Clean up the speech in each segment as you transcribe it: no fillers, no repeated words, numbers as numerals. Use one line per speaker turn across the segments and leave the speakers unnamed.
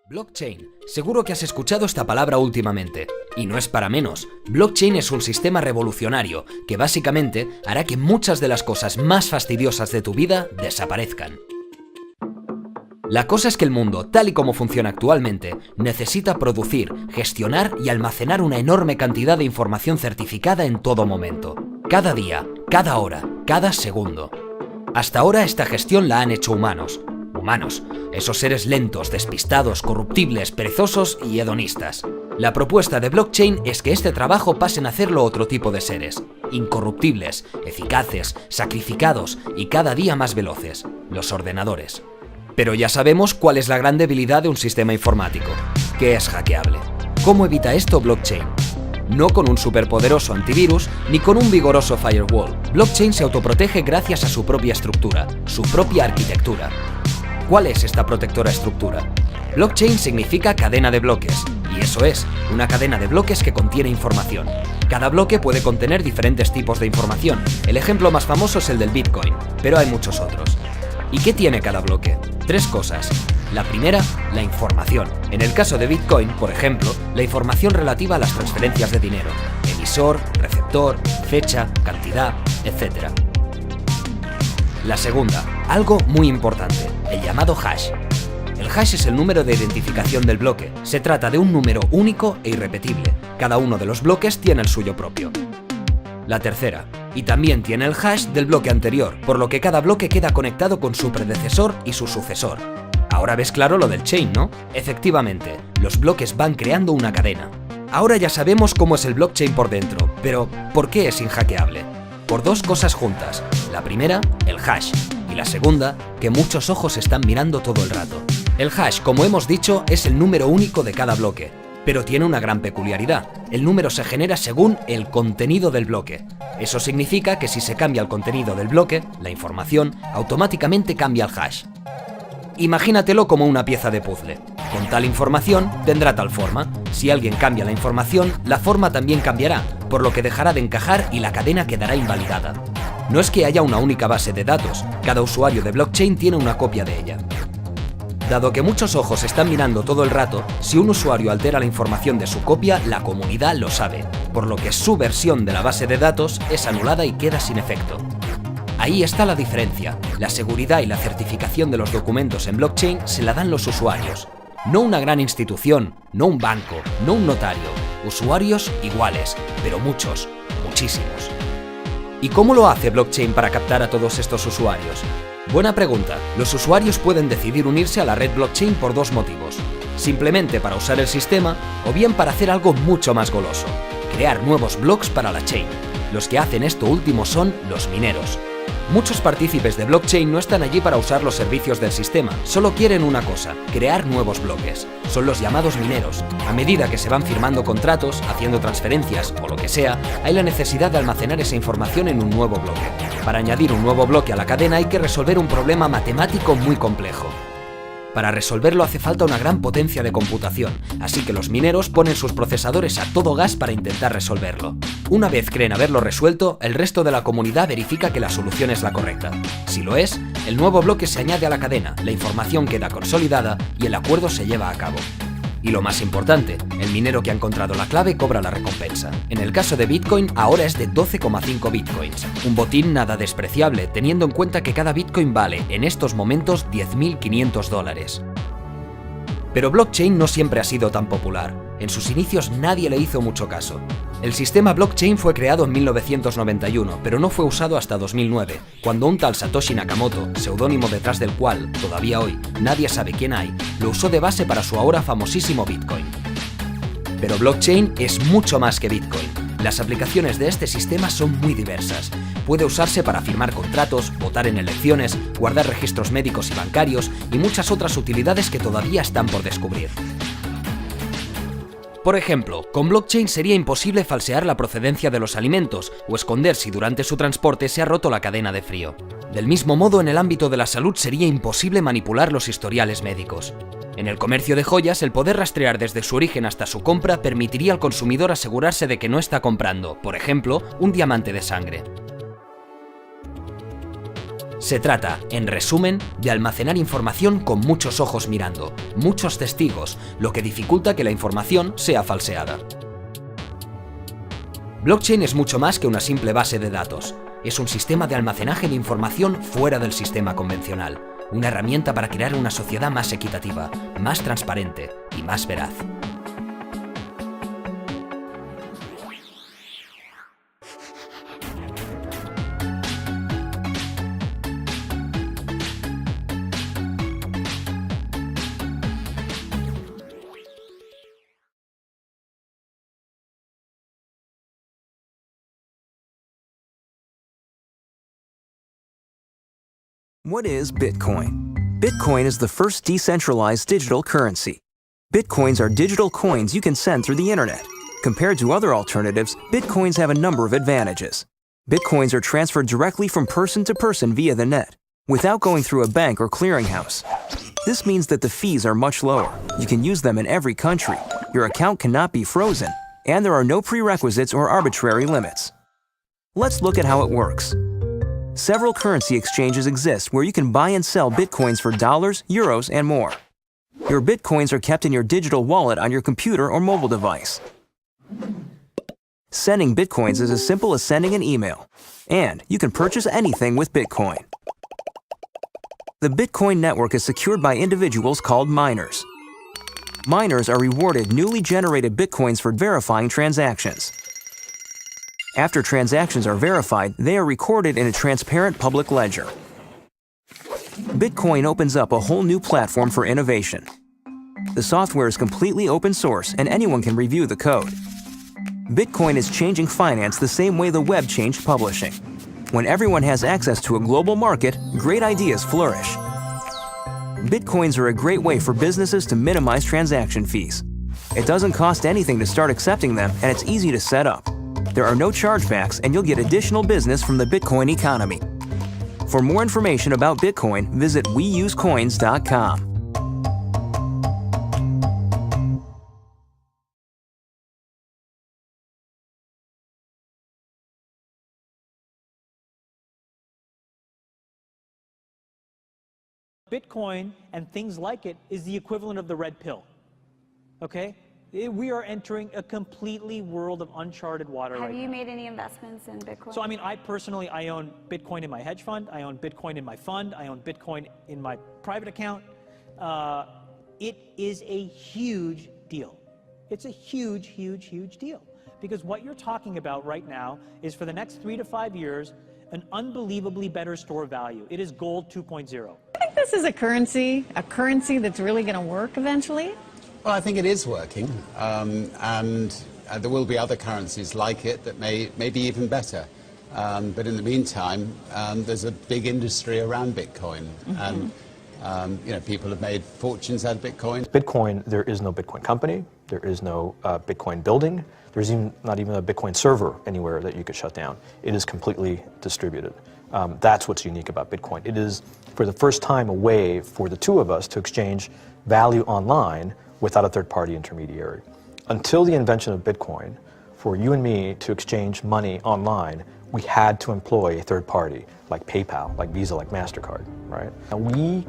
Blockchain. Seguro que has escuchado esta palabra últimamente. Y no es para menos. Blockchain es un sistema revolucionario que básicamente hará que muchas de las cosas más fastidiosas de tu vida desaparezcan. La cosa es que el mundo, tal y como funciona actualmente, necesita producir, gestionar y almacenar una enorme cantidad de información certificada en todo momento. Cada día, cada hora, cada segundo. Hasta ahora esta gestión la han hecho humanos. Esos seres lentos, despistados, corruptibles, perezosos y hedonistas. La propuesta de blockchain es que este trabajo pasen a hacerlo otro tipo de seres, incorruptibles, eficaces, sacrificados y cada día más veloces, los ordenadores. Pero ya sabemos cuál es la gran debilidad de un sistema informático, que es hackeable. ¿Cómo evita esto blockchain? No con un superpoderoso antivirus ni con un vigoroso firewall. Blockchain se autoprotege gracias a su propia estructura, su propia arquitectura. ¿Cuál es esta protectora estructura? Blockchain significa cadena de bloques, y eso es, una cadena de bloques que contiene información. Cada bloque puede contener diferentes tipos de información. El ejemplo más famoso es el del Bitcoin, pero hay muchos otros. ¿Y qué tiene cada bloque? 3 cosas. La primera, la información. En el caso de Bitcoin, por ejemplo, la información relativa a las transferencias de dinero. Emisor, receptor, fecha, cantidad, etc. La segunda, algo muy importante, el llamado hash. El hash es el número de identificación del bloque. Se trata de un número único e irrepetible. Cada uno de los bloques tiene el suyo propio. La tercera, y también tiene el hash del bloque anterior, por lo que cada bloque queda conectado con su predecesor y su sucesor. Ahora ves claro lo del chain, ¿no? Efectivamente, los bloques van creando una cadena. Ahora ya sabemos cómo es el blockchain por dentro, pero ¿por qué es inhackeable? Por 2 cosas juntas. La primera, el hash, y la segunda, que muchos ojos están mirando todo el rato. El hash, como hemos dicho, es el número único de cada bloque, pero tiene una gran peculiaridad. El número se genera según el contenido del bloque. Eso significa que si se cambia el contenido del bloque, la información, automáticamente cambia el hash. Imagínatelo como una pieza de puzzle. Con tal información tendrá tal forma. Si alguien cambia la información, la forma también cambiará, por lo que dejará de encajar y la cadena quedará invalidada. No es que haya una única base de datos, cada usuario de blockchain tiene una copia de ella. Dado que muchos ojos están mirando todo el rato, si un usuario altera la información de su copia, la comunidad lo sabe, por lo que su versión de la base de datos es anulada y queda sin efecto. Ahí está la diferencia. La seguridad y la certificación de los documentos en blockchain se la dan los usuarios. No una gran institución, no un banco, no un notario. Usuarios iguales, pero muchos, muchísimos. ¿Y cómo lo hace blockchain para captar a todos estos usuarios? Buena pregunta. Los usuarios pueden decidir unirse a la red blockchain por 2 motivos. Simplemente para usar el sistema o bien para hacer algo mucho más goloso. Crear nuevos blocks para la chain. Los que hacen esto último son los mineros. Muchos partícipes de blockchain no están allí para usar los servicios del sistema, solo quieren una cosa, crear nuevos bloques. Son los llamados mineros. A medida que se van firmando contratos, haciendo transferencias o lo que sea, hay la necesidad de almacenar esa información en un nuevo bloque. Para añadir un nuevo bloque a la cadena hay que resolver un problema matemático muy complejo. Para resolverlo hace falta una gran potencia de computación, así que los mineros ponen sus procesadores a todo gas para intentar resolverlo. Una vez creen haberlo resuelto, el resto de la comunidad verifica que la solución es la correcta. Si lo es, el nuevo bloque se añade a la cadena, la información queda consolidada y el acuerdo se lleva a cabo. Y lo más importante, el minero que ha encontrado la clave cobra la recompensa. En el caso de Bitcoin, ahora es de 12,5 Bitcoins. Un botín nada despreciable, teniendo en cuenta que cada Bitcoin vale, en estos momentos, $10.500. Pero blockchain no siempre ha sido tan popular. En sus inicios nadie le hizo mucho caso. El sistema blockchain fue creado en 1991, pero no fue usado hasta 2009, cuando un tal Satoshi Nakamoto, seudónimo detrás del cual, todavía hoy, nadie sabe quién hay, lo usó de base para su ahora famosísimo Bitcoin. Pero blockchain es mucho más que Bitcoin. Las aplicaciones de este sistema son muy diversas. Puede usarse para firmar contratos, votar en elecciones, guardar registros médicos y bancarios y muchas otras utilidades que todavía están por descubrir. Por ejemplo, con blockchain sería imposible falsear la procedencia de los alimentos o esconder si durante su transporte se ha roto la cadena de frío. Del mismo modo, en el ámbito de la salud sería imposible manipular los historiales médicos. En el comercio de joyas, el poder rastrear desde su origen hasta su compra permitiría al consumidor asegurarse de que no está comprando, por ejemplo, un diamante de sangre. Se trata, en resumen, de almacenar información con muchos ojos mirando, muchos testigos, lo que dificulta que la información sea falseada. Blockchain es mucho más que una simple base de datos. Es un sistema de almacenaje de información fuera del sistema convencional, una herramienta para crear una sociedad más equitativa, más transparente y más veraz.
What is Bitcoin? Bitcoin is the first decentralized digital currency. Bitcoins are digital coins you can send through the internet. Compared to other alternatives, Bitcoins have a number of advantages. Bitcoins are transferred directly from person to person via the net, without going through a bank or clearinghouse. This means that the fees are much lower. You can use them in every country. Your account cannot be frozen, and there are no prerequisites or arbitrary limits. Let's look at how it works. Several currency exchanges exist where you can buy and sell Bitcoins for dollars, euros, and more. Your Bitcoins are kept in your digital wallet on your computer or mobile device. Sending Bitcoins is as simple as sending an email, and you can purchase anything with Bitcoin. The Bitcoin network is secured by individuals called miners. Miners are rewarded newly generated Bitcoins for verifying transactions. After transactions are verified, they are recorded in a transparent public ledger. Bitcoin opens up a whole new platform for innovation. The software is completely open source and anyone can review the code. Bitcoin is changing finance the same way the web changed publishing. When everyone has access to a global market, great ideas flourish. Bitcoins are a great way for businesses to minimize transaction fees. It doesn't cost anything to start accepting them, and it's easy to set up. There are no chargebacks, and you'll get additional business from the Bitcoin economy. For more information about Bitcoin, visit weusecoins.com.
Bitcoin and things like it is the equivalent of the red pill, okay? We are entering a completely world of uncharted water right now.
Have you made any investments in Bitcoin?
So, I mean, I personally, I own Bitcoin in my hedge fund, I own Bitcoin in my fund, I own Bitcoin in my private account. It is a huge deal. It's a huge, huge, huge deal. Because what you're talking about right now is for the next 3 to 5 years, an unbelievably better store of value. It is gold 2.0.
I think this is a currency that's really going to work eventually.
Well, I think it is working, and there will be other currencies like it that may be even better. But in the meantime, there's a big industry around Bitcoin, and you know, people have made fortunes out of Bitcoin.
Bitcoin, there is no Bitcoin company, there is no Bitcoin building, there's not even a Bitcoin server anywhere that you could shut down. It is completely distributed. That's what's unique about Bitcoin. It is, for the first time, a way for the two of us to exchange value online without a third-party intermediary. Until the invention of Bitcoin, for you and me to exchange money online, we had to employ a third party, like PayPal, like Visa, like MasterCard, right? And we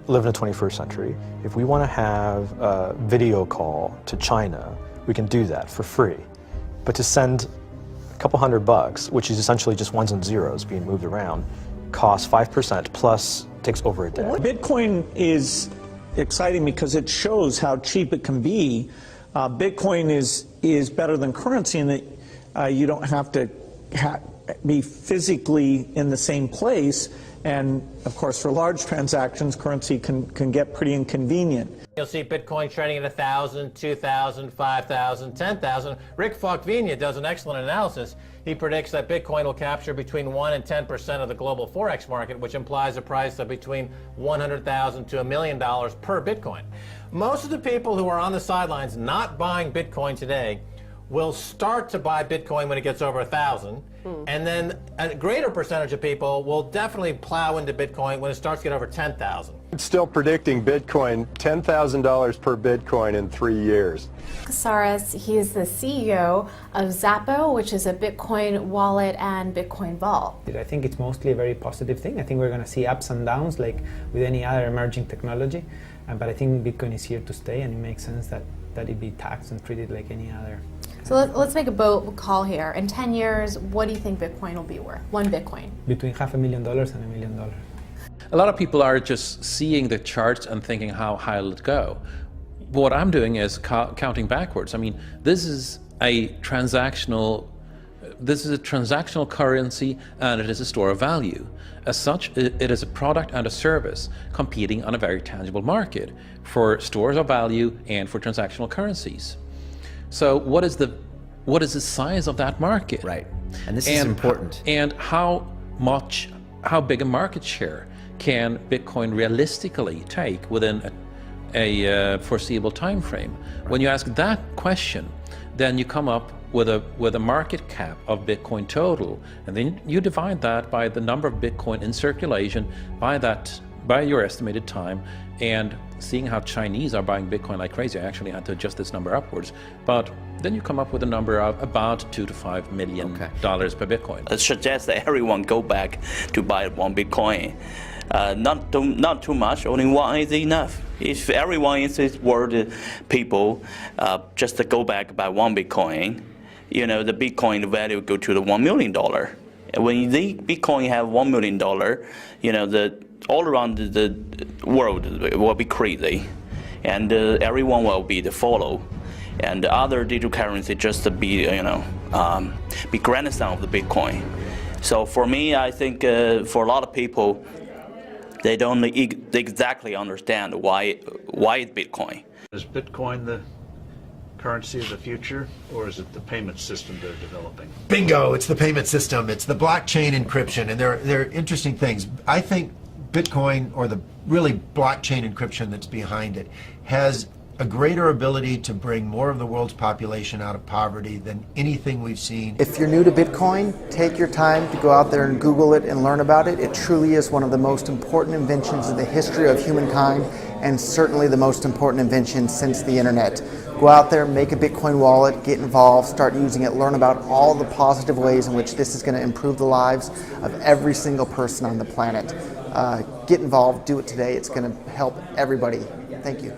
live in the 21st century. If we want to have a video call to China, we can do that for free. But to send a couple $100, which is essentially just ones and zeros being moved around, costs 5% plus takes over a day.
Bitcoin is exciting because it shows how cheap it can be. Bitcoin is better than currency in that you don't have to be physically in the same place, and of course for large transactions currency can get pretty inconvenient.
You'll see Bitcoin trading at 1,000, 2,000, 5,000, 10,000. Rick Falkvinia does an excellent analysis. He predicts that Bitcoin will capture between 1 and 10% of the global Forex market, which implies a price of between $100,000 to $1 million per Bitcoin. Most of the people who are on the sidelines not buying Bitcoin today will start to buy Bitcoin when it gets over 1,000, and then a greater percentage of people will definitely plow into Bitcoin when it starts to get over 10,000.
It's still predicting Bitcoin, $10,000 per Bitcoin in 3 years.
Casares, he is the CEO of Zappo, which is a Bitcoin wallet and Bitcoin vault.
I think it's mostly a very positive thing. I think we're going to see ups and downs like with any other emerging technology, but I think Bitcoin is here to stay, and it makes sense that it be taxed and treated like any other.
So let's make a bold call here. In 10 years, what do you think Bitcoin will be worth? One Bitcoin?
Between $500,000 and $1 million.
A lot of people are just seeing the charts and thinking, how high will it go? What I'm doing is counting backwards. I mean, this is a transactional currency, and it is a store of value. As such, it is a product and a service competing on a very tangible market for stores of value and for transactional currencies. So what is the size of that market?
Right, and this is important.
And how big a market share can Bitcoin realistically take within a foreseeable time frame? When you ask that question, then you come up with a market cap of Bitcoin total, and then you divide that by the number of Bitcoin in circulation by your estimated time, and seeing how Chinese are buying Bitcoin like crazy, I actually had to adjust this number upwards, but then you come up with a number of about $2 to $5 million per Bitcoin.
It suggests that everyone go back to buy one Bitcoin. Not too much, only one is enough. If everyone in this world, people, just to go back buy one Bitcoin, the Bitcoin value go to the $1 million. When the Bitcoin have $1 million, all around the world will be crazy, and everyone will be the follow, and the other digital currency just to be be grandson of the Bitcoin. So for me, I think for a lot of people, they don't exactly understand why it's Bitcoin.
Is Bitcoin the currency of the future, or is it the payment system they're developing?
Bingo! It's the payment system. It's the blockchain encryption, and they're interesting things. I think Bitcoin, or the really blockchain encryption that's behind it, has a greater ability to bring more of the world's population out of poverty than anything we've seen.
If you're new to Bitcoin, take your time to go out there and Google it and learn about it. It truly is one of the most important inventions in the history of humankind, and certainly the most important invention since the internet. Go out there, make a Bitcoin wallet, get involved, start using it, learn about all the positive ways in which this is going to improve the lives of every single person on the planet. Get involved, do it today. It's going to help everybody. Thank you.